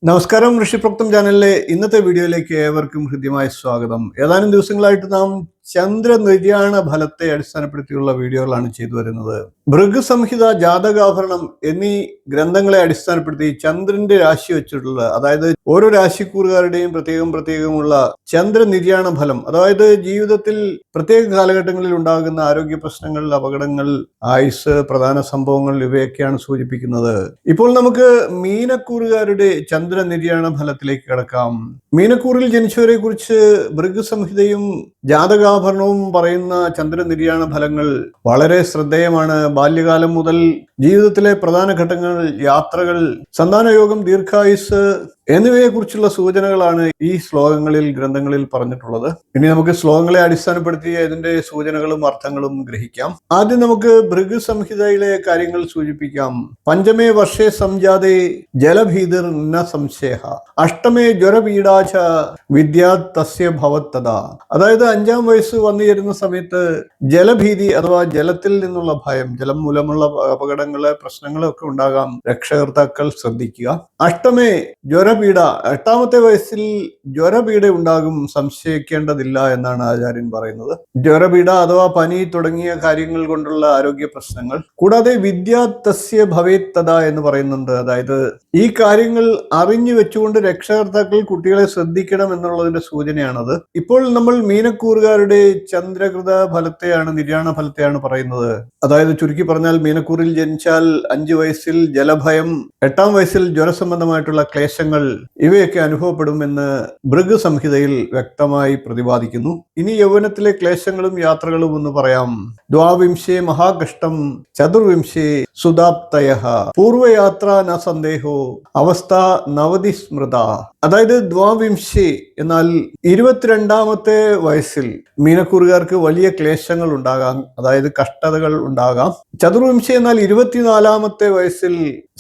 നമസ്കാരം, ഋഷിപ്രോക്തം ചാനലിലെ ഇന്നത്തെ വീഡിയോയിലേക്ക് ഏവർക്കും ഹൃദ്യമായ സ്വാഗതം. ഏതാനും ദിവസങ്ങളായിട്ട് നാം ചന്ദ്രനിര്യാണ ഫലത്തെ അടിസ്ഥാനപ്പെടുത്തിയുള്ള വീഡിയോകളാണ് ചെയ്തു വരുന്നത്. ഭൃഗു സംഹിത, ജാതകാഭരണം എന്നീ ഗ്രന്ഥങ്ങളെ അടിസ്ഥാനപ്പെടുത്തി ചന്ദ്രന്റെ രാശി വെച്ചിട്ടുള്ള, അതായത് ഓരോ രാശിക്കൂറുകാരുടെയും പ്രത്യേകമുള്ള ചന്ദ്രനിര്യാണ ഫലം, അതായത് ജീവിതത്തിൽ പ്രത്യേക കാലഘട്ടങ്ങളിൽ ഉണ്ടാകുന്ന ആരോഗ്യ പ്രശ്നങ്ങൾ, അപകടങ്ങൾ, ആയുസ്, പ്രധാന സംഭവങ്ങൾ ഇവയൊക്കെയാണ് സൂചിപ്പിക്കുന്നത്. ഇപ്പോൾ നമുക്ക് മീനക്കൂറുകാരുടെ ചന്ദ്രനിര്യാണ ഫലത്തിലേക്ക് കടക്കാം. മീനക്കൂറിൽ ജനിച്ചവരെ കുറിച്ച് ഭൃഗു സംഹിതയും ജാതകാഭരണവും പറയുന്ന ചന്ദ്രനിര്യാണ ഫലങ്ങൾ വളരെ ശ്രദ്ധേയമാണ്. ബാല്യകാലം മുതൽ ജീവിതത്തിലെ പ്രധാന ഘട്ടങ്ങൾ, യാത്രകൾ, സന്താനയോഗം, ദീർഘായുസ് എന്നിവയെക്കുറിച്ചുള്ള സൂചനകളാണ് ഈ ശ്ലോകങ്ങളിൽ, ഗ്രന്ഥങ്ങളിൽ പറഞ്ഞിട്ടുള്ളത്. ഇനി നമുക്ക് ശ്ലോകങ്ങളെ അടിസ്ഥാനപ്പെടുത്തി ഇതിന്റെ സൂചനകളും അർത്ഥങ്ങളും ഗ്രഹിക്കാം. ആദ്യം നമുക്ക് ഭൃഗു സംഹിതയിലെ കാര്യങ്ങൾ സൂചിപ്പിക്കാം. പഞ്ചമേ വർഷേ സംജാതേ ജലഭീതിർ ന സംശയഃ അഷ്ടമേ ജ്വരപീഡാച വിദ്യാ തസ്യ ഭവത്തദാ. അതായത് 5-ാം വയസ്സ് വന്നു ചേരുന്ന സമയത്ത് ജലഭീതി അഥവാ ജലത്തിൽ നിന്നുള്ള ഭയം, ജലം മൂലമുള്ള അപകടങ്ങള്, പ്രശ്നങ്ങളൊക്കെ ഉണ്ടാകാം. രക്ഷകർത്താക്കൾ ശ്രദ്ധിക്കുക. അഷ്ടമേ ജ്വരപീഡ, 8-ാമത്തെ വയസ്സിൽ ജ്വരപീഡ ഉണ്ടാകും, സംശയിക്കേണ്ടതില്ല എന്നാണ് ആചാര്യൻ പറയുന്നത്. ജ്വരപീഡ അഥവാ പനി തുടങ്ങിയ കാര്യങ്ങൾ കൊണ്ടുള്ള ആരോഗ്യ പ്രശ്നങ്ങൾ. കൂടാതെ വിദ്യാ തസ്യ ഭവേത്തദ എന്ന് പറയുന്നുണ്ട്. അതായത് ഈ കാര്യങ്ങൾ അറിഞ്ഞു വെച്ചുകൊണ്ട് രക്ഷകർത്താക്കൾ കുട്ടികളെ ശ്രദ്ധിക്കണം എന്നുള്ളതിന്റെ സൂചനയാണത്. ഇപ്പോൾ നമ്മൾ മീനക്കൂറുകാരുടെ ചന്ദ്രകൃത ഫലത്തെയാണ്, നിര്യാണ ഫലത്തെയാണ് പറയുന്നത്. അതായത് ചുരുക്കി പറഞ്ഞാൽ, മീനക്കൂറിൽ ജനിച്ചാൽ 5 വയസ്സിൽ ജലഭയം, 8-ാം വയസ്സിൽ ജ്വരസംബന്ധമായിട്ടുള്ള ക്ലേശങ്ങൾ ഇവയൊക്കെ അനുഭവപ്പെടുമെന്ന് ഭൃഗു സംഹിതയിൽ വ്യക്തമായി പ്രതിപാദിക്കുന്നു. ഇനി യൗവനത്തിലെ ക്ലേശങ്ങളും യാത്രകളും എന്ന് പറയാം. ദ്വാവിംശേ മഹാകഷ്ടം ചതുർവിംശേ സുദാപ്തയഃ പൂർവയാത്ര ന സന്ദേഹോ അവസ്ഥ നവതി സ്മൃത. അതായത് ദ്വാവിംശേ എന്നാൽ 22-ാമത്തെ വയസ്സിൽ മീനക്കൂറുകാർക്ക് വലിയ ക്ലേശങ്ങൾ ഉണ്ടാകാം, അതായത് കഷ്ടതകൾ ഉണ്ടാകാം. ചതുർവിംശി എന്നാൽ 24-ാമത്തെ വയസ്സിൽ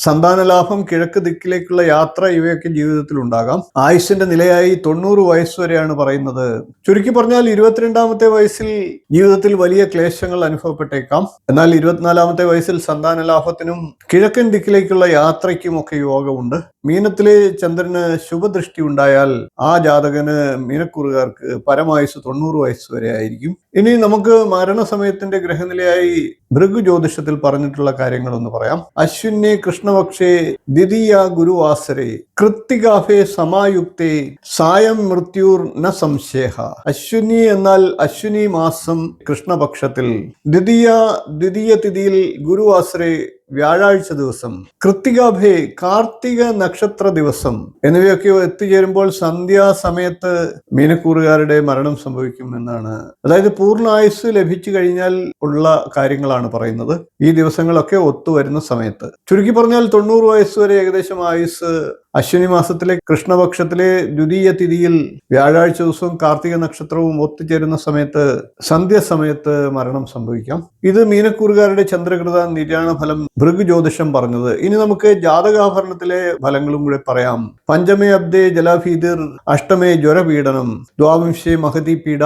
സന്താനലാഭം, കിഴക്ക് ദിക്കിലേക്കുള്ള യാത്ര ഇവയൊക്കെ ജീവിതത്തിൽ ഉണ്ടാകാം. ആയുഷിന്റെ നിലയായി 90 വയസ്സ് വരെയാണ് പറയുന്നത്. ചുരുക്കി പറഞ്ഞാൽ 22-ാമത്തെ വയസ്സിൽ ജീവിതത്തിൽ വലിയ ക്ലേശങ്ങൾ അനുഭവപ്പെട്ടേക്കാം. എന്നാൽ 24-ാമത്തെ വയസ്സിൽ സന്താനലാഭത്തിനും കിഴക്കൻ ദിക്കിലേക്കുള്ള യാത്രയ്ക്കും ഒക്കെ യോഗമുണ്ട്. മീനത്തിലെ ചന്ദ്രന് ശുഭദൃഷ്ടി ഉണ്ടായാൽ ആ ജാതകന്, മീനക്കൂറുകാർക്ക് പരമായുസ് 90 വയസ്സ് വരെ ആയിരിക്കും. ഇനി നമുക്ക് മരണസമയത്തിന്റെ ഗ്രഹനിലയായി ഭൃഗു ജ്യോതിഷത്തിൽ പറഞ്ഞിട്ടുള്ള കാര്യങ്ങൾ ഒന്ന് പറയാം. അശ്വിനെ കൃഷ്ണപക്ഷേ ദ്വിതീയ ഗുരുവാസരേ കൃത്തികാഭേ സമായുക്തേ സായം മൃത്യുർ ന സംശയഃ. അശ്വിനി എന്നാൽ അശ്വിനി മാസം കൃഷ്ണപക്ഷത്തിൽ, ദ്വിതീയ തിഥിയിൽ, ഗുരുവാസരേ വ്യാഴാഴ്ച ദിവസം, കൃത്തികാഭേ കാർത്തിക നക്ഷത്ര ദിവസം എന്നിവയൊക്കെ എത്തിച്ചേരുമ്പോൾ സന്ധ്യാസമയത്ത് മീനക്കൂറുകാരുടെ മരണം സംഭവിക്കും എന്നാണ്. അതായത് പൂർണ്ണായുസ് ലഭിച്ചു കഴിഞ്ഞാൽ ഉള്ള കാര്യങ്ങളാണ് പറയുന്നത്. ഈ ദിവസങ്ങളൊക്കെ ഒത്തുവരുന്ന സമയത്ത്, ചുരുക്കി പറഞ്ഞാൽ 90 വയസ്സ് വരെ ഏകദേശം ആയുസ് അശ്വിനി മാസത്തിലെ കൃഷ്ണപക്ഷത്തിലെ ദ്വിതീയ തിഥിയിൽ വ്യാഴാഴ്ച ദിവസവും കാർത്തിക നക്ഷത്രവും ഒത്തുചേരുന്ന സമയത്ത്, സന്ധ്യാസമയത്ത് മരണം സംഭവിക്കാം. ഇത് മീനക്കൂറുകാരുടെ ചന്ദ്രകൃത നിര്യാണ ഫലം ഭൃഗു ജ്യോതിഷം പറഞ്ഞത്. ഇനി നമുക്ക് ജാതകാഭരണത്തിലെ ഫലങ്ങളും കൂടെ പറയാം. പഞ്ചമേ അബ്ദേ ജലഭീതിർ അഷ്ടമേ ജ്വരപീഡനം ദ്വാവിംശേ മഹതി പീഡ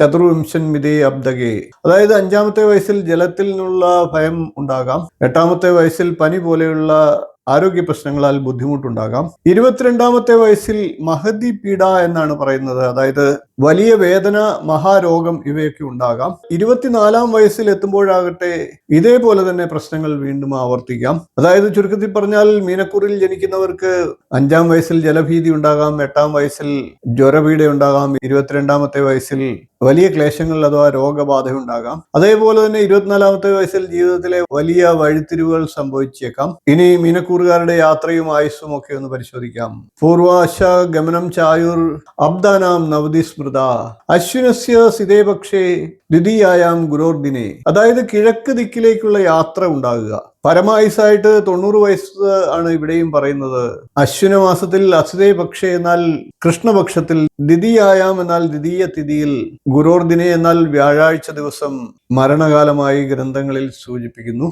ചതുർവിംശൻ മിതേ അബ്ദകേ. അതായത് 5-ാമത്തെ വയസ്സിൽ ജലത്തിൽ നിന്നുള്ള ഭയം ഉണ്ടാകാം. 8-ാമത്തെ വയസ്സിൽ പനി പോലെയുള്ള ആരോഗ്യ പ്രശ്നങ്ങളാൽ ബുദ്ധിമുട്ടുണ്ടാകാം. 22-ാമത്തെ വയസ്സിൽ മഹതി പീഡ എന്നാണ് പറയുന്നത്. അതായത് വലിയ വേദന, മഹാരോഗം ഇവയൊക്കെ ഉണ്ടാകാം. 24-ാം വയസ്സിൽ എത്തുമ്പോഴാകട്ടെ ഇതേപോലെ തന്നെ പ്രശ്നങ്ങൾ വീണ്ടും ആവർത്തിക്കാം. അതായത് ചുരുക്കത്തിൽ പറഞ്ഞാൽ, മീനക്കൂറിൽ ജനിക്കുന്നവർക്ക് 5-ാം വയസ്സിൽ ജലഭീതി ഉണ്ടാകാം, 8-ാം വയസ്സിൽ ജ്വരപീഡ ഉണ്ടാകാം, 22-ാമത്തെ വയസ്സിൽ വലിയ ക്ലേശങ്ങൾ അഥവാ രോഗബാധ ഉണ്ടാകാം. അതേപോലെ തന്നെ 24-ാമത്തെ വയസ്സിൽ ജീവിതത്തിലെ വലിയ വഴിത്തിരിവുകൾ സംഭവിച്ചേക്കാം. ഇനി മീനക്കൂറുകാരുടെ യാത്രയും ആയുസ്സും ഒക്കെ ഒന്ന് പരിശോധിക്കാം. പൂർവാശ ഗമനം ചായുർ അബ്ദാനാം നവതി സ്മൃത അശ്വിനസ്യ സിതേ പക്ഷേ ദ്വിതീയായാം ഗുരോർദിനെ. അതായത് കിഴക്ക് ദിക്കിലേക്കുള്ള യാത്ര ഉണ്ടാകുക. പരമായുസായിട്ട് 90 വയസ്സ് ആണ് ഇവിടെയും പറയുന്നത്. അശ്വിന മാസത്തിൽ അസിതേ പക്ഷേ എന്നാൽ കൃഷ്ണപക്ഷത്തിൽ, ദ്വിതീയായാം എന്നാൽ ദ്വിതീയ തിഥിയിൽ, ഗുരോർദിനെ എന്നാൽ വ്യാഴാഴ്ച ദിവസം മരണകാലമായി ഗ്രന്ഥങ്ങളിൽ സൂചിപ്പിക്കുന്നു.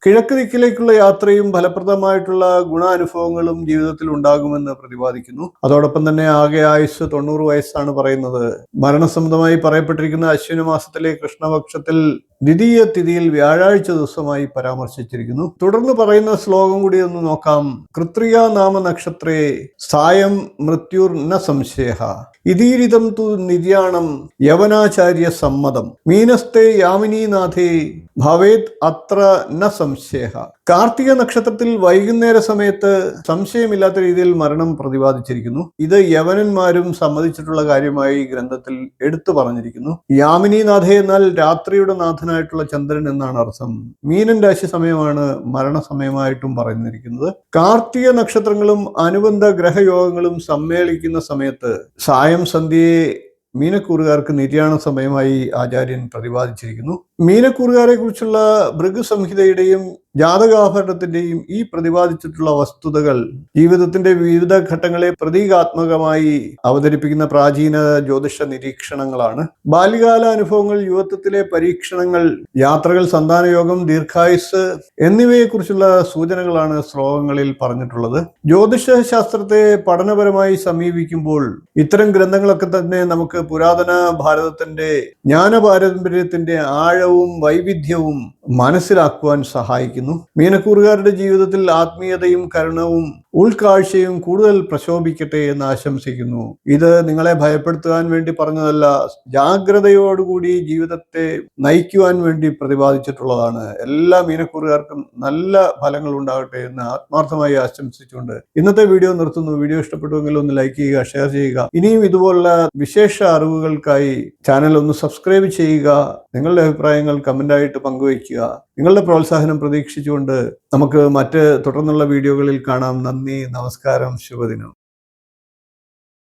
കിഴക്ക് ദിക്കിലേക്കുള്ള യാത്രയും ഫലപ്രദമായിട്ടുള്ള ഗുണാനുഭവങ്ങളും ജീവിതത്തിൽ ഉണ്ടാകുമെന്ന് പ്രതിപാദിക്കുന്നു. അതോടൊപ്പം തന്നെ ആകെ ആയുസ് 90 വയസ്സാണ് പറയുന്നത്. മരണസംബന്ധമായി പറയപ്പെട്ടിരിക്കുന്ന അശ്വിന മാസത്തിലെ കൃഷ്ണപക്ഷത്തിൽ ദ്വിതീയ തിഥിയിൽ വ്യാഴാഴ്ച ദിവസമായി പരാമർശിച്ചിരിക്കുന്നു. പറഞ്ഞിരിക്കുന്നു. തുടർന്ന് പറയുന്ന ശ്ലോകം കൂടി ഒന്ന് നോക്കാം. കൃത്രിയ നാമ നക്ഷത്രേ സായം മൃത്യുർ ന സംശയ ഇതീരിതം തു നിര്യാണം യവനാചാര്യ സമ്മതം മീനസ്തേ യാമിനീനാഥേ ഭവേത് അത്ര ന സംശയ. കാർത്തിക നക്ഷത്രത്തിൽ വൈകുന്നേര സമയത്ത് സംശയമില്ലാത്ത രീതിയിൽ മരണം പ്രതിപാദിച്ചിരിക്കുന്നു. ഇത് യവനന്മാരും സമ്മതിച്ചിട്ടുള്ള കാര്യമായി ഗ്രന്ഥത്തിൽ എടുത്തു പറഞ്ഞിരിക്കുന്നു. യാമിനീനാഥേ എന്നാൽ രാത്രിയുടെ നാഥനായിട്ടുള്ള ചന്ദ്രൻ എന്നാണ് അർത്ഥം. മീനൻ രാശി സമയമാണ് മരണസമയമായിട്ടും പറഞ്ഞിരിക്കുന്നത്. കാർത്തിക നക്ഷത്രങ്ങളും അനുബന്ധ ഗ്രഹയോഗങ്ങളും സമ്മേളിക്കുന്ന സമയത്ത് സായം സന്ധ്യയെ മീനക്കൂറുകാർക്ക് നിര്യാണ സമയമായി ആചാര്യൻ പ്രതിപാദിച്ചിരിക്കുന്നു. മീനക്കൂറുകാരെ കുറിച്ചുള്ള ഭൃഗുസംഹിതയുടെയും ജാതകാഭരണത്തിന്റെയും ഈ പ്രതിപാദിച്ചിട്ടുള്ള വസ്തുതകൾ ജീവിതത്തിന്റെ വിവിധ ഘട്ടങ്ങളെ പ്രതീകാത്മകമായി അവതരിപ്പിക്കുന്ന പ്രാചീന ജ്യോതിഷ നിരീക്ഷണങ്ങളാണ്. ബാല്യകാല അനുഭവങ്ങൾ, യുവത്വത്തിലെ പരീക്ഷണങ്ങൾ, യാത്രകൾ, സന്താനയോഗം, ദീർഘായുസ് എന്നിവയെക്കുറിച്ചുള്ള സൂചനകളാണ് ശ്ലോകങ്ങളിൽ പറഞ്ഞിട്ടുള്ളത്. ജ്യോതിഷ ശാസ്ത്രത്തെ പഠനപരമായി സമീപിക്കുമ്പോൾ ഇത്തരം ഗ്രന്ഥങ്ങളൊക്കെ തന്നെ നമുക്ക് പുരാതന ഭാരതത്തിന്റെ ജ്ഞാനപാരമ്പര്യത്തിന്റെ ആഴവും വൈവിധ്യവും മനസ്സിലാക്കുവാൻ സഹായിക്കുന്നു. മീനക്കൂറുകാരുടെ ജീവിതത്തിൽ ആത്മീയതയും കരുണവും ഉൾക്കാഴ്ചയും കൂടുതൽ പ്രശോഭിക്കട്ടെ എന്ന് ആശംസിക്കുന്നു. ഇത് നിങ്ങളെ ഭയപ്പെടുത്തുവാൻ വേണ്ടി പറഞ്ഞതല്ല, ജാഗ്രതയോടുകൂടി ജീവിതത്തെ നയിക്കുവാൻ വേണ്ടി പ്രതിപാദിച്ചിട്ടുള്ളതാണ്. എല്ലാ മീനക്കൂറുകാർക്കും നല്ല ഫലങ്ങൾ ഉണ്ടാകട്ടെ എന്ന് ആത്മാർത്ഥമായി ആശംസിച്ചുകൊണ്ട് ഇന്നത്തെ വീഡിയോ നിർത്തുന്നു. വീഡിയോ ഇഷ്ടപ്പെട്ടുവെങ്കിൽ ഒന്ന് ലൈക്ക് ചെയ്യുക, ഷെയർ ചെയ്യുക. ഇനിയും ഇതുപോലുള്ള വിശേഷ അറിവുകൾക്കായി ചാനൽ ഒന്ന് സബ്സ്ക്രൈബ് ചെയ്യുക. നിങ്ങളുടെ അഭിപ്രായങ്ങൾ കമന്റായിട്ട് പങ്കുവയ്ക്കുക. നിങ്ങളുടെ പ്രോത്സാഹനം പ്രതീക്ഷിച്ചുകൊണ്ട് നമുക്ക് തുടർന്നുള്ള വീഡിയോകളിൽ കാണാം. നന്ദി, നമസ്കാരം, ശുഭദിനം.